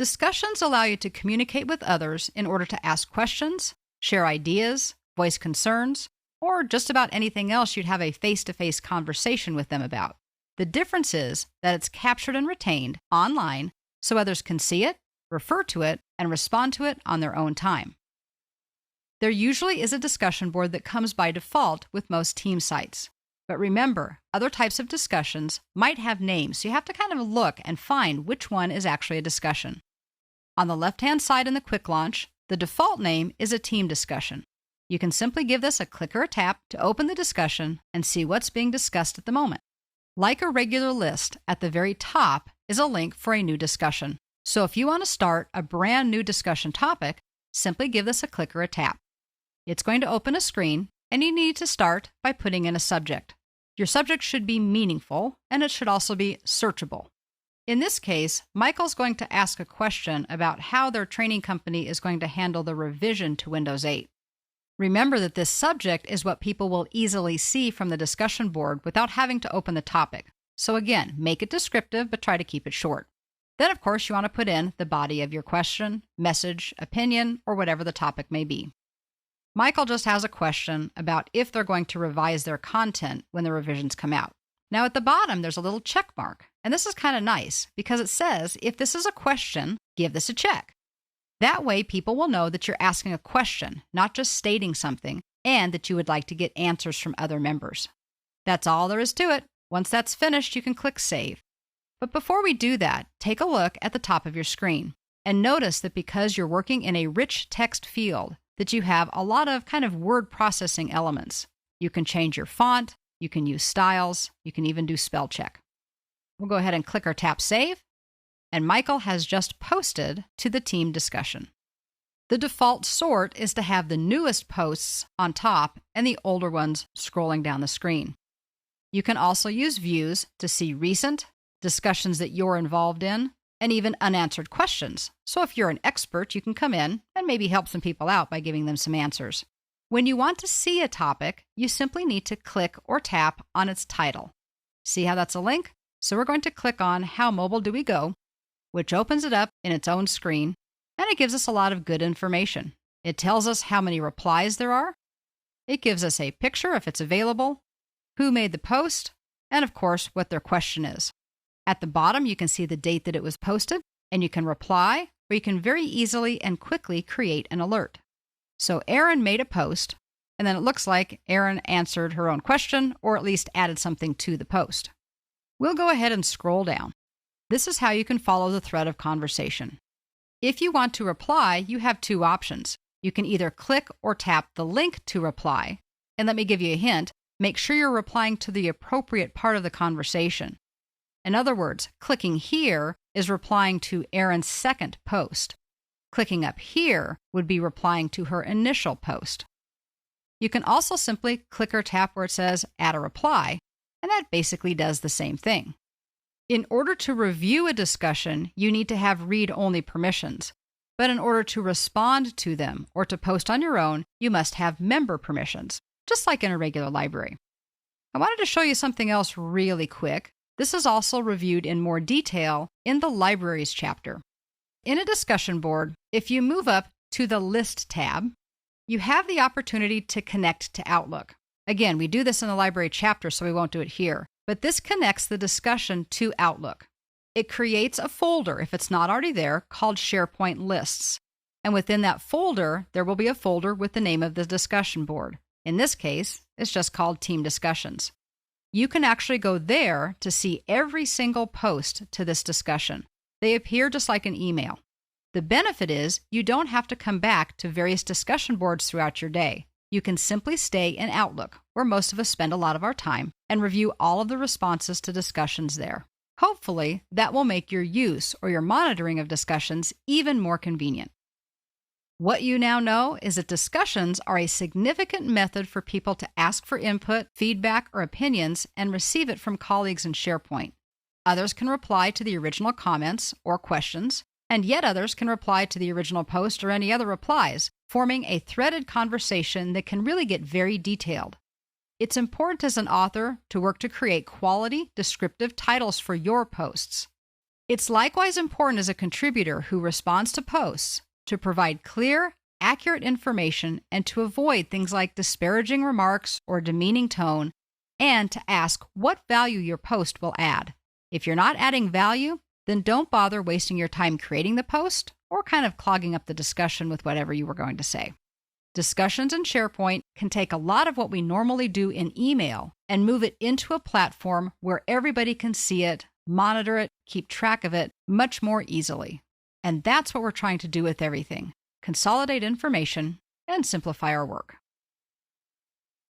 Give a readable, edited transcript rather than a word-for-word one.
Discussions allow you to communicate with others in order to ask questions, share ideas, voice concerns, or just about anything else you'd have a face-to-face conversation with them about. The difference is that it's captured and retained online so others can see it, refer to it, and respond to it on their own time. There usually is a discussion board that comes by default with most team sites. But remember, other types of discussions might have names, so you have to kind of look and find which one is actually a discussion. On the left-hand side in the Quick Launch, the default name is a team discussion. You can simply give this a click or a tap to open the discussion and see what's being discussed at the moment. Like a regular list, at the very top is a link for a new discussion. So if you want to start a brand new discussion topic, simply give this a click or a tap. It's going to open a screen, and you need to start by putting in a subject. Your subject should be meaningful, and it should also be searchable. In this case, Michael's going to ask a question about how their training company is going to handle the revision to Windows 8. Remember that this subject is what people will easily see from the discussion board without having to open the topic. So again, make it descriptive, but try to keep it short. Then, of course, you want to put in the body of your question, message, opinion, or whatever the topic may be. Michael just has a question about if they're going to revise their content when the revisions come out. Now at the bottom, there's a little check mark, and this is kind of nice because it says, if this is a question, give this a check. That way, people will know that you're asking a question, not just stating something, and that you would like to get answers from other members. That's all there is to it. Once that's finished, you can click Save. But before we do that, take a look at the top of your screen, and notice that because you're working in a rich text field, that you have a lot of kind of word processing elements. You can change your font, you can use styles, you can even do spell check. We'll go ahead and click or tap Save, and Michael has just posted to the team discussion. The default sort is to have the newest posts on top and the older ones scrolling down the screen. You can also use views to see recent, discussions that you're involved in, and even unanswered questions. So if you're an expert, you can come in and maybe help some people out by giving them some answers. When you want to see a topic, you simply need to click or tap on its title. See how that's a link? So we're going to click on How Mobile Do We Go, which opens it up in its own screen, and it gives us a lot of good information. It tells us how many replies there are. It gives us a picture if it's available, who made the post, and of course, what their question is. At the bottom, you can see the date that it was posted, and you can reply, or you can very easily and quickly create an alert. So Erin made a post, and then it looks like Erin answered her own question, or at least added something to the post. We'll go ahead and scroll down. This is how you can follow the thread of conversation. If you want to reply, you have two options. You can either click or tap the link to reply, and let me give you a hint, make sure you're replying to the appropriate part of the conversation. In other words, clicking here is replying to Erin's second post. Clicking up here would be replying to her initial post. You can also simply click or tap where it says Add a Reply, and that basically does the same thing. In order to review a discussion, you need to have read-only permissions, but in order to respond to them or to post on your own, you must have member permissions, just like in a regular library. I wanted to show you something else really quick. This is also reviewed in more detail in the Libraries chapter. In a discussion board, if you move up to the List tab, you have the opportunity to connect to Outlook. Again, we do this in the Library chapter, so we won't do it here, but this connects the discussion to Outlook. It creates a folder, if it's not already there, called SharePoint Lists. And within that folder, there will be a folder with the name of the discussion board. In this case, it's just called Team Discussions. You can actually go there to see every single post to this discussion. They appear just like an email. The benefit is you don't have to come back to various discussion boards throughout your day. You can simply stay in Outlook, where most of us spend a lot of our time, and review all of the responses to discussions there. Hopefully, that will make your use or your monitoring of discussions even more convenient. What you now know is that discussions are a significant method for people to ask for input, feedback, or opinions and receive it from colleagues in SharePoint. Others can reply to the original comments or questions, and yet others can reply to the original post or any other replies, forming a threaded conversation that can really get very detailed. It's important as an author to work to create quality, descriptive titles for your posts. It's likewise important as a contributor who responds to posts to provide clear, accurate information and to avoid things like disparaging remarks or demeaning tone, and to ask what value your post will add. If you're not adding value, then don't bother wasting your time creating the post or kind of clogging up the discussion with whatever you were going to say. Discussions in SharePoint can take a lot of what we normally do in email and move it into a platform where everybody can see it, monitor it, keep track of it much more easily. And that's what we're trying to do with everything: consolidate information and simplify our work.